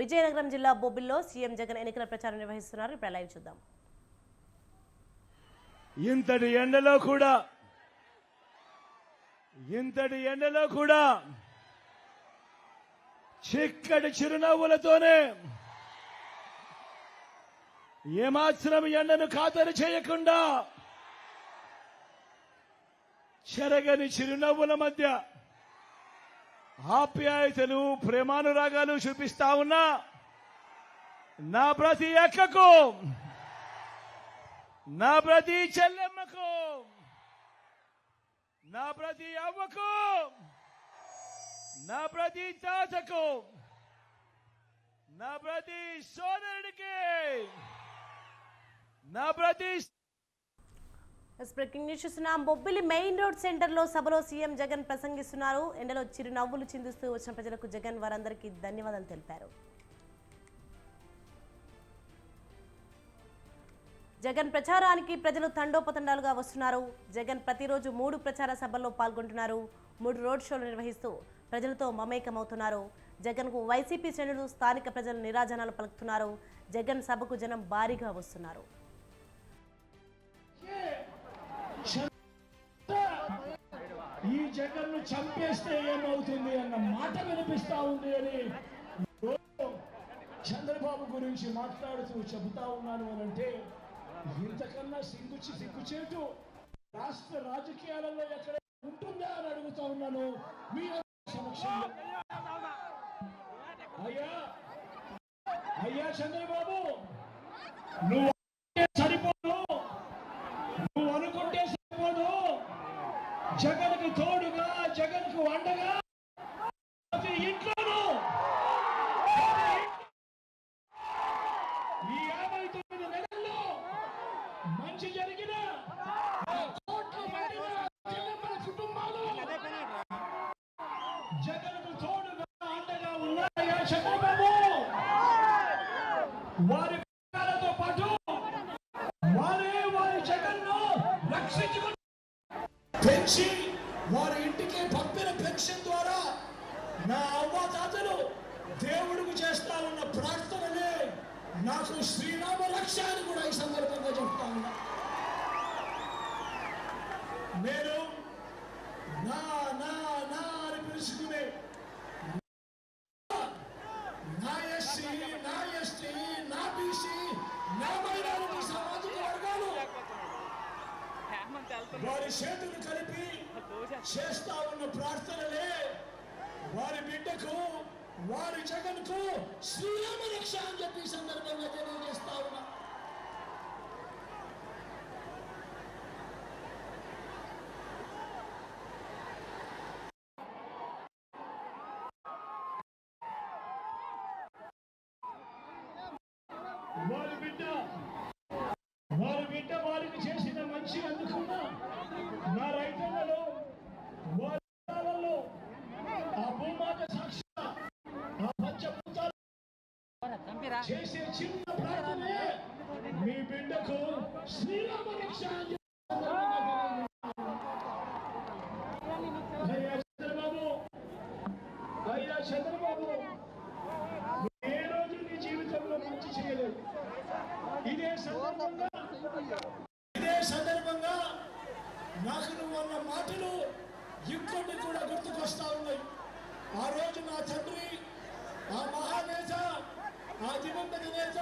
విజయనగరం జిల్లా బొబ్బిల్లో సీఎం జగన్ ఎన్నికల ప్రచారం నిర్వహిస్తున్నారు. ఇప్పుడు లైవ్ చూద్దాం. ఇంతటి ఎండలో కూడా చిక్కటి చిరునవ్వులతోనే ఏమాత్రం ఎండను ఖాతరు చేయకుండా చెరగని చిరునవ్వుల మధ్య ఆప్యాయతలు ప్రేమానురాగాలు చూపిస్తా ఉన్నా నా ప్రతి అక్కకు, నా ప్రతి చెల్లెమ్మకు, నా ప్రతి అవ్వకు, నా ప్రతి తాతకు, నా ప్రతి సోదరుడికి, నా ప్రతి బ్రేకింగ్ న్యూస్ చూస్తున్నాం. బొబ్బిలి మెయిన్ రోడ్ సెంటర్ లో సభలో సీఎం జగన్ ప్రసంగిస్తున్నారు. ఎండలో చిరునవ్వులు చిందిస్తూ వచ్చిన ప్రజలకు జగన్ వారందరికీ ధన్యవాదాలు తెలిపారు. జగన్ ప్రచారానికి ప్రజలు తండోపతండాలుగా వస్తున్నారు. జగన్ ప్రతిరోజు 3 ప్రచార సభల్లో పాల్గొంటున్నారు. 3 రోడ్ షోలు నిర్వహిస్తూ ప్రజలతో మమేకమవుతున్నారు. జగన్ కు వైసీపీ శ్రేణులు స్థానిక ప్రజలు నిరాజనాలు పలుకుతున్నారు. జగన్ సభకు జనం భారీగా వస్తున్నారు. ఈ జగన్ను చంపేస్తే ఏమవుతుంది అన్న మాట వినిపిస్తా ఉంది అని చంద్రబాబు గురించి మాట్లాడుతూ చెబుతా ఉన్నాను అనంటే ఇంతకన్నా సిగ్గుచేటు రాష్ట్ర రాజకీయాలలో ఎక్కడ ఉంటుందా అని అడుగుతా ఉన్నాను మీ సమక్షంలో. అయ్యా చంద్రబాబు, నువ్వు సరిపోదు, నువ్వు అనుకుంటే సరిపోదు. జగన్ కు తోడుగా, జగన్ కు అండగా ప్రతి ఇంట్లోనూ ఈ 59 నెలల్లో మంచి జరిగిన కోట్ల మంది కుటుంబాలు జగన్ కు తోడుగా అండగా ఉన్నాయా చంద్రబాబు? వారి పిల్లలతో పాటు వారి జగన్ను రక్షించుకుని పెంచి వారి ఇంటికి పంపిన పెన్షన్ ద్వారా నా అవ్వాతాతలు దేవుడికి చేస్తా ఉన్న ప్రార్థనలే నాకు శ్రీరామ రక్ష అని కూడా ఈ సందర్భంగా చెప్తా ఉన్నా. నేను నా నా నా అని పిలుచుకునే నా ఎస్సీ, నా ఎస్టీ, నా బీసీ, నా మైనారిటీ సామాజిక వర్గాలు వారి చేతులు కలిపి చేస్తా ఉన్న ప్రార్థనలే వారి బిడ్డకు, వారి జగన్కు శ్రీరామ రక్ష అని చెప్పి సందర్భంగా తెలియజేస్తా ఉన్నా. వారి బిడ్డ వారికి చేసిన మంచి అందుకున్నా నా రైతులలో వారిలో ఆ భూమాత సాక్షి ఆ పంచభూతాలు చేసే చిన్న ప్రార్థనే మీ బిడ్డకు శ్రీరామ రక్ష. అయ్యా చంద్రబాబు, ఏ రోజు నీ జీవితంలో మంచి చేయలేదు. ఇదే సందర్భంగా నాకు నువ్వు అన్న మాటలు ఇంకొన్ని కూడా గుర్తుకొస్తా ఉన్నాయి. ఆ రోజు నా తండ్రి, ఆ మహానేత, ఆ దివంగత నేత,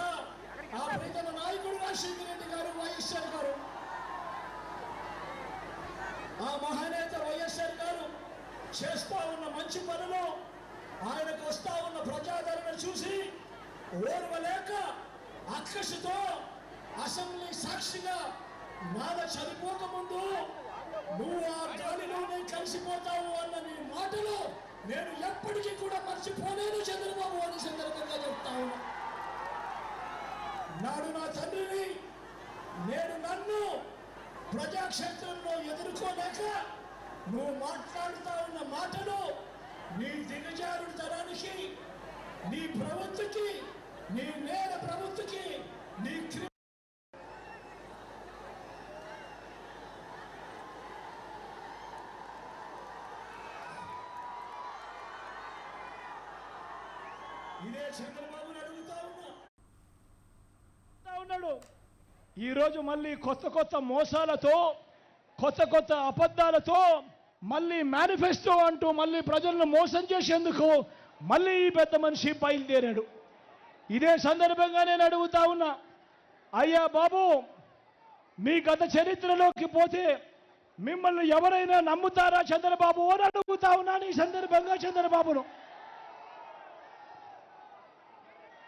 ఆ ప్రీతమ నాయకుడు రాజశేఖర రెడ్డి గారు, వైఎస్ఆర్ గారు, ఆ మహానేత వైఎస్ఆర్ గారు చేస్తా ఉన్న మంచి పనులు, ఆయనకు వస్తా ఉన్న ప్రజాదరణ చూసి ఓర్వలేక అక్కసుతో అసెంబ్లీ సాక్షిగా నాన్న చనిపోకముందు నువ్వు ఆ గాలిలోనే కలిసిపోతావు అన్న నీ మాటలు నేను ఎప్పటికీ కూడా మర్చిపోలేను చంద్రబాబు అని సందర్భంగా చెప్తా ఉన్నా. నాడు నా తండ్రిని నేను నన్ను ప్రజాక్షేత్రంలో ఎదుర్కోలేక నువ్వు మాట్లాడుతా ఉన్న మాటలు నీ దిగజారుడు తరానికి, నీ ప్రవృత్తికి, నీ నేర ప్రవృత్తికి, నీ ఇదే చంద్రబాబు చంద్రబాబుని అడుగుతా ఉన్నాడు. ఈరోజు మళ్ళీ కొత్త కొత్త మోసాలతో, కొత్త కొత్త అబద్ధాలతో, మళ్ళీ మేనిఫెస్టో అంటూ మళ్ళీ ప్రజలను మోసం చేసేందుకు మళ్ళీ ఈ పెద్ద మనిషి బయలుదేరాడు. ఇదే సందర్భంగా నేను అడుగుతా ఉన్నా, అయ్యా బాబు, మీ గత చరిత్రలోకి పోతే మిమ్మల్ని ఎవరైనా నమ్ముతారా చంద్రబాబు అని అడుగుతా ఉన్నాను ఈ సందర్భంగా చంద్రబాబును.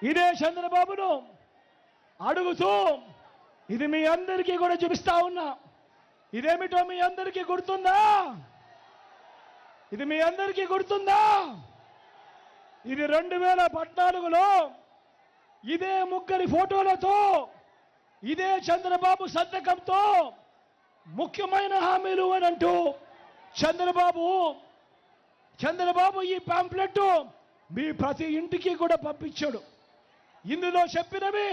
ఇదే చంద్రబాబును అడుగుతూ ఇది మీ అందరికీ కూడా చూపిస్తా ఉన్నా. ఇదేమిటో మీ అందరికీ గుర్తుందా? ఇది మీ అందరికీ గుర్తుందా? ఇది 2014లో ఇదే ముగ్గురి ఫోటోలతో, ఇదే చంద్రబాబు సంతకంతో ముఖ్యమైన హామీలు అని అంటూ చంద్రబాబు ఈ పాంప్లెట్ మీ ప్రతి ఇంటికి కూడా పంపించాడు. ఇందులో చెప్పినవి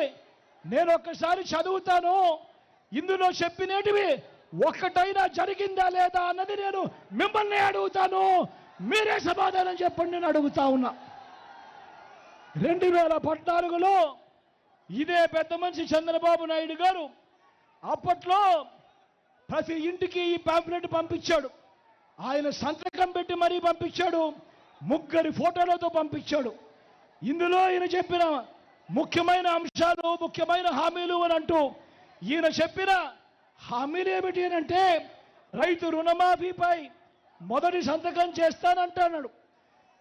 నేను ఒక్కసారి చదువుతాను. ఇందులో చెప్పినటివి ఒక్కటైనా జరిగిందా లేదా అన్నది నేను మిమ్మల్ని అడుగుతాను. మీరే సమాధానం చెప్పండి నేను అడుగుతా ఉన్నా. 2014లో ఇదే పెద్ద మనిషి చంద్రబాబు నాయుడు గారు అప్పట్లో ప్రతి ఇంటికి ఈ పాంప్లెట్ పంపించాడు. ఆయన సంతకం పెట్టి మరీ పంపించాడు. ముగ్గురి ఫోటోలతో పంపించాడు. ఇందులో ఈయన చెప్పిన ముఖ్యమైన అంశాలు, ముఖ్యమైన హామీలు అని అంటూ ఈయన చెప్పిన హామీలు ఏమిటి అంటే, రైతు రుణమాఫీపై మొదటి సంతకం చేస్తానంటున్నాడు.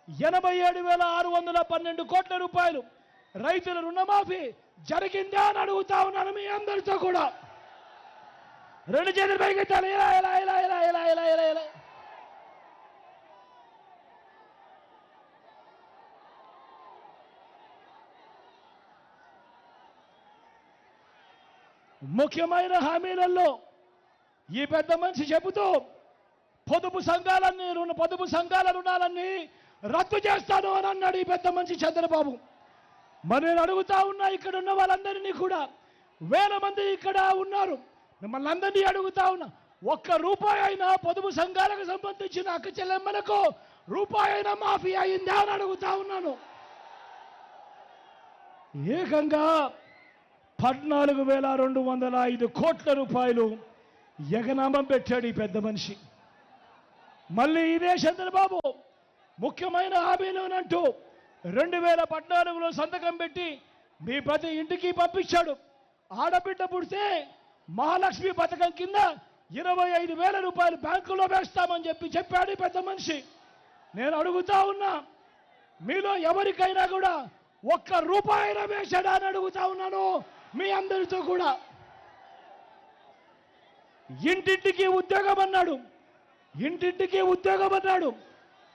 87,612 కోట్ల రూపాయలు రైతుల రుణమాఫీ జరిగిందా అని అడుగుతా ఉన్నాను మీ అందరితో కూడా. 2 చేతులు పైకెత్తాలి. ఇలా ఇలా ఇలా ఇలా ఇలా ఇలా ఇలా ఇలా ముఖ్యమైన హామీలలో ఈ పెద్ద మనిషి చెబుతూ పొదుపు సంఘాల రుణాలన్నీ రద్దు చేస్తాను అని అన్నాడు ఈ పెద్ద మనిషి చంద్రబాబు. మరి నేను అడుగుతా ఉన్నా, ఇక్కడ ఉన్న వాళ్ళందరినీ కూడా, వేల మంది ఇక్కడ ఉన్నారు, మిమ్మల్ని అందరినీ అడుగుతా ఉన్నా, ₹1 అయినా పొదుపు సంఘాలకు సంబంధించిన అక్క చెల్లెమ్మలకు ₹1 అయినా మాఫీ అయిందా అని అడుగుతా ఉన్నాను. ఏకంగా 14,205 కోట్ల రూపాయలు ఎగనామం పెట్టాడు ఈ పెద్ద మనిషి. మళ్ళీ ఇదే చంద్రబాబు ముఖ్యమైన హామీలు అంటూ 2014లో సంతకం పెట్టి మీ ప్రతి ఇంటికి పంపించాడు. ఆడబిడ్డ పుడితే మహాలక్ష్మి పథకం కింద 25,000 రూపాయలు బ్యాంకులో వేస్తామని చెప్పాడు ఈ పెద్ద మనిషి. నేను అడుగుతా ఉన్నా, మీలో ఎవరికైనా కూడా ₹1 అయినా వేశాడా అని అడుగుతా ఉన్నాను మీ అందరితో కూడా. ఇంటింటికి ఉద్యోగం అన్నాడు.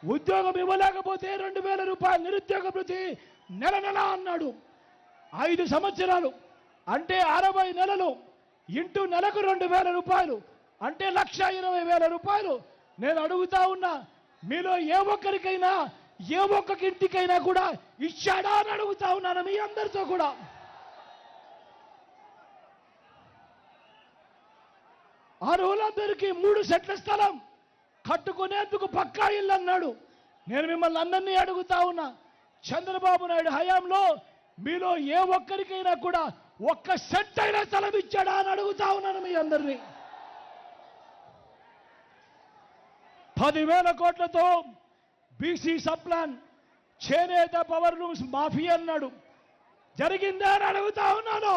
ఉద్యోగం ఇవ్వలేకపోతే 2,000 రూపాయలు నిరుద్యోగ భృతి నెల అన్నాడు. 5 సంవత్సరాలు అంటే 60 నెలలు ఇంటూ నెలకు 2,000 రూపాయలు అంటే 1,20,000 రూపాయలు. నేను అడుగుతా ఉన్నా, మీలో ఏ ఒక్కరికైనా, ఏ ఒక్క ఇంటికైనా కూడా ఇచ్చాడా అని అడుగుతా ఉన్నాను మీ అందరితో కూడా. అర్హులందరికీ 3 సెట్ల స్థలం కట్టుకునేందుకు పక్కా ఇల్లు అన్నాడు. నేను మిమ్మల్ని అందరినీ అడుగుతా ఉన్నా, చంద్రబాబు నాయుడు హయాంలో మీలో ఏ ఒక్కరికైనా కూడా 1 సెంట్ అయినా స్థలం ఇచ్చాడా అని అడుగుతా ఉన్నాను మీ అందరినీ. 10,000 కోట్లతో బీసీ సప్లాన్, చేనేత పవర్ లూమ్స్ మాఫీ అన్నాడు. జరిగిందా అని అడుగుతా ఉన్నాను.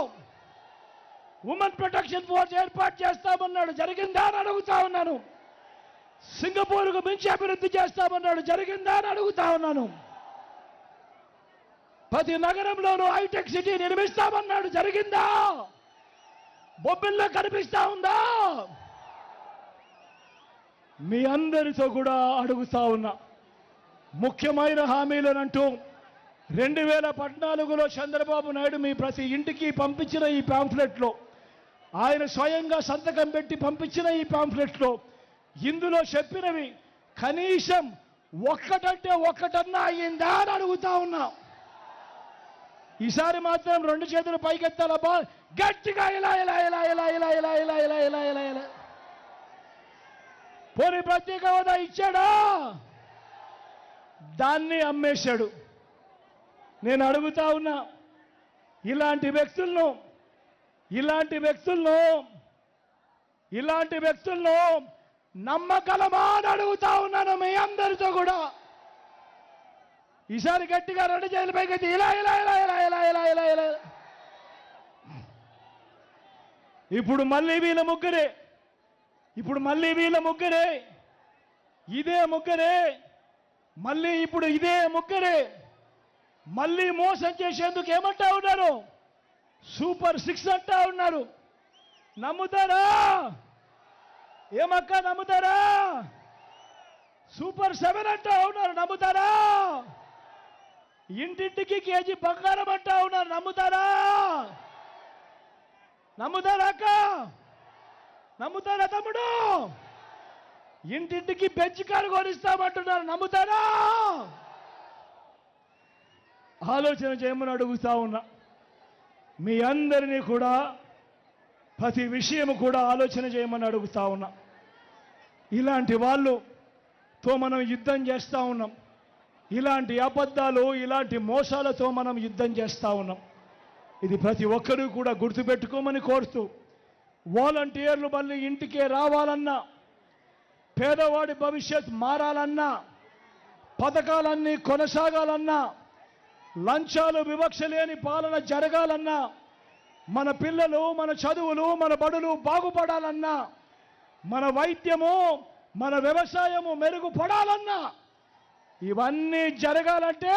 ఉమెన్ ప్రొటెక్షన్ ఫోర్స్ ఏర్పాటు చేస్తామన్నాడు. జరిగిందా అని అడుగుతా ఉన్నాను. సింగపూర్కు మించి అభివృద్ధి చేస్తామన్నాడు. జరిగిందా అని అడుగుతా ఉన్నాను. ప్రతి నగరంలోనూ హైటెక్ సిటీ నిర్మిస్తామన్నాడు. జరిగిందా? బొబ్బిల్లో కనిపిస్తా ఉందా? మీ అందరితో కూడా అడుగుతా ఉన్నా, ముఖ్యమైన హామీలనంటూ 2014లో చంద్రబాబు నాయుడు మీ ప్రతి ఇంటికి పంపించిన ఈ పాంఫ్లెట్లో, ఆయన స్వయంగా సంతకం పెట్టి పంపించిన ఈ పాంఫ్లెట్లో ఇందులో చెప్పినవి కనీసం ఒక్కటంటే ఒక్కటన్నా అయ్యిందా అని అడుగుతా ఉన్నా. ఈసారి మాత్రం 2 చేతులు పైకెత్తాలబ్బా, గట్టిగా ఇలా ఇలా ఇలా ఇలా ఇలా ఇలా ఇలా ఇలా ఇలా ఇలా ఇలా. పోనీ ప్రత్యేక హోదా ఇచ్చాడా? దాన్ని అమ్మేశాడు. నేను అడుగుతా ఉన్నా, ఇలాంటి వ్యక్తులను నమ్మగలమా అని అడుగుతా ఉన్నాను మీ అందరితో కూడా. ఈసారి గట్టిగా రెండు చేతుల పైకి ఇలా ఇలా ఇలా ఇలా ఇలా ఇలా ఇలా ఇలా. ఇప్పుడు మళ్ళీ వీళ్ళ ముగ్గురే, ఇదే ముగ్గురే, మళ్ళీ మోసం చేసేందుకు ఏమంటా ఉన్నారు? సూపర్ 6 అంటా ఉన్నారు. నమ్ముతారా? ఏమక్క నమ్ముతారా? సూపర్ 7 అంటా ఉన్నారు. నమ్ముతారా? ఇంటింటికి కేజీ బంగారం అంటా ఉన్నారు. నమ్ముతారా అక్క? నమ్ముతారా తమ్ముడు? ఇంటింటికి బెంచ్ కారు కొనిస్తామంటున్నారు. నమ్ముతారా? ఆలోచన చేయమని అడుగుతా ఉన్నా. మీ అందరినీ కూడా ప్రతి విషయం కూడా ఆలోచన చేయమని అడుగుతా ఉన్నా. ఇలాంటి వాళ్ళతో మనం యుద్ధం చేస్తూ ఉన్నాం. ఇలాంటి అబద్ధాలు, ఇలాంటి మోసాలతో మనం యుద్ధం చేస్తూ ఉన్నాం. ఇది ప్రతి ఒక్కరూ కూడా గుర్తుపెట్టుకోమని కోరుతూ, వాలంటీర్లు మళ్ళీ ఇంటికే రావాలన్నా, పేదవాడి భవిష్యత్ మారాలన్నా, పథకాలన్నీ కొనసాగాలన్నా, లంచాలు వివక్ష లేని పాలన జరగాలన్నా, మన పిల్లలు, మన చదువులు, మన బడులు బాగుపడాలన్నా, మన వైద్యము, మన వ్యవసాయము మెరుగుపడాలన్నా, ఇవన్నీ జరగాలంటే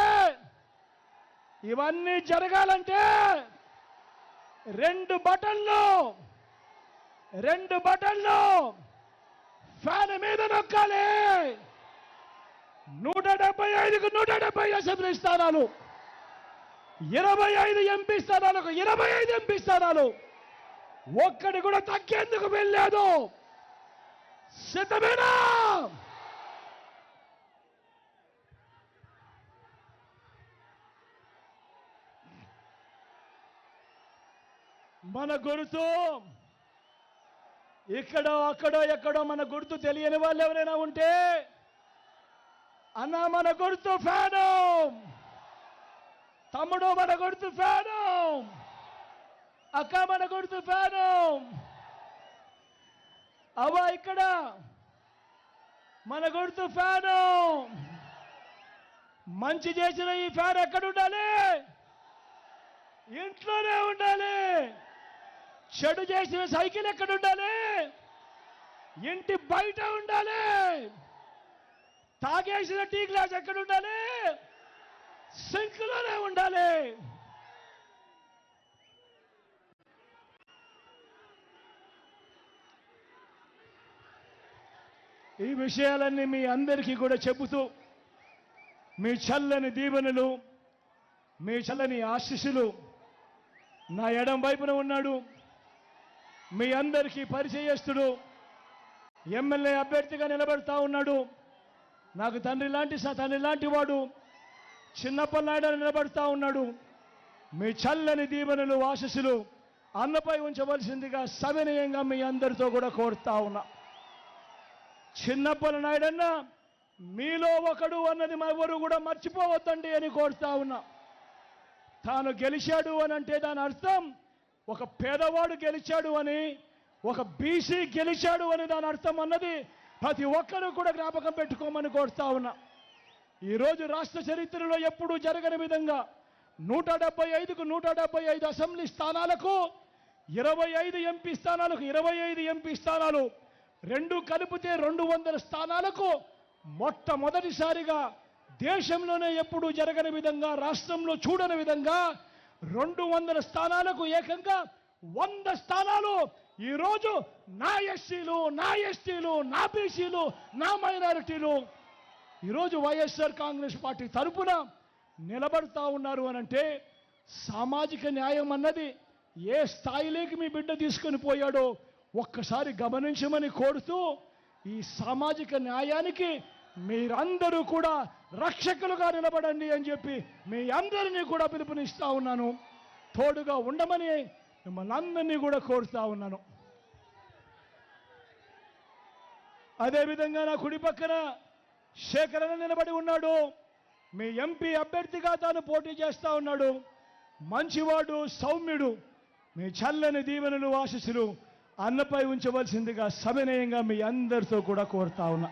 రెండు బటన్లు ఫ్యాన్ మీద నొక్కాలి. 175కు 170 అసెంబ్లీ స్థానాలు, 25 ఎంపీ స్థానాలకు 25 ఎంపీ స్థానాలు, ఒక్కడి కూడా తగ్గేందుకు వెళ్ళలేదు. సిద్ధమేనా? మన గుర్తు ఇక్కడో అక్కడో ఎక్కడో మన గుర్తు తెలియని వాళ్ళు ఎవరైనా ఉంటే, అన్నా మన గుర్తు ఫ్యాను, తమ్ముడు మన గుర్తు ఫ్యాను, అక్క మన గుర్తు ఫ్యాను, అవ్వ ఇక్కడ మన గుర్తు ఫ్యాను. మంచి చేసిన ఈ ఫ్యాన్ ఎక్కడ ఉండాలి? ఇంట్లోనే ఉండాలి. చెడు చేసిన సైకిల్ ఎక్కడ ఉండాలి? ఇంటి బయట ఉండాలి. తాగేసిన టీ గ్లాస్ ఎక్కడ ఉండాలి? సింక్లోనే ఉండాలి. ఈ విషయాలన్నీ మీ అందరికీ కూడా చెబుతూ, మీ చల్లని దీవెనలు, మీ చల్లని ఆశీస్సులు నా ఎడం వైపున ఉన్నాడు. మీ అందరికీ పరిచయస్తుడు, ఎమ్మెల్యే అభ్యర్థిగా నిలబడతా ఉన్నాడు. నాకు తండ్రి లాంటి వాడు, చిన్నప్పనాయుడు నిలబడతా ఉన్నాడు. మీ చల్లని దీవెనలు, ఆశీస్సులు అన్నపై ఉంచవలసిందిగా సవినయంగా మీ అందరితో కూడా కోరుతా ఉన్నా. చిన్నప్పనాయుడన్న మీలో ఒకడు అన్నది ఎవరు కూడా మర్చిపోవద్దండి అని కోరుతా ఉన్నా. తాను గెలిచాడు అని అంటే దాని అర్థం ఒక పేదవాడు గెలిచాడు అని, ఒక బీసీ గెలిచాడు అని దాని అర్థం అన్నది ప్రతి ఒక్కరూ కూడా జ్ఞాపకం పెట్టుకోమని కోరుతా ఉన్నా. ఈరోజు రాష్ట్ర చరిత్రలో ఎప్పుడూ జరగని విధంగా 175కు 175 అసెంబ్లీ స్థానాలకు 25 ఎంపీ స్థానాలకు 25 ఎంపీ స్థానాలు, రెండు కలిపితే 200 స్థానాలకు మొట్టమొదటిసారిగా దేశంలోనే ఎప్పుడూ జరగని విధంగా, రాష్ట్రంలో చూడని విధంగా 200 స్థానాలకు ఏకంగా 100 స్థానాలు ఈరోజు నా ఎస్సీలు, నా ఎస్టీలు, నా బీసీలు, నా మైనారిటీలు ఈరోజు వైఎస్ఆర్ కాంగ్రెస్ పార్టీ తరఫున నిలబడతా ఉన్నారు అనంటే, సామాజిక న్యాయం అన్నది ఏ స్థాయిలోకి మీ బిడ్డ తీసుకొని పోయాడో ఒక్కసారి గమనించమని కోరుతూ, ఈ సామాజిక న్యాయానికి మీరందరూ కూడా రక్షకులుగా నిలబడండి అని చెప్పి మీ అందరినీ కూడా పిలుపునిస్తా ఉన్నాను. తోడుగా ఉండమని మిమ్మల్ని అందరినీ కూడా కోరుతా ఉన్నాను. అదేవిధంగా నా కుడి పక్కన శేఖరణ నిలబడి ఉన్నాడు. మీ ఎంపీ అభ్యర్థిగా తాను పోటీ చేస్తా ఉన్నాడు. మంచివాడు, సౌమ్యుడు. మీ చల్లని దీవెనలు, ఆశీస్సులు అన్నపై ఉంచవలసిందిగా సవినయంగా మీ అందరితో కూడా కోరుతా ఉన్నా.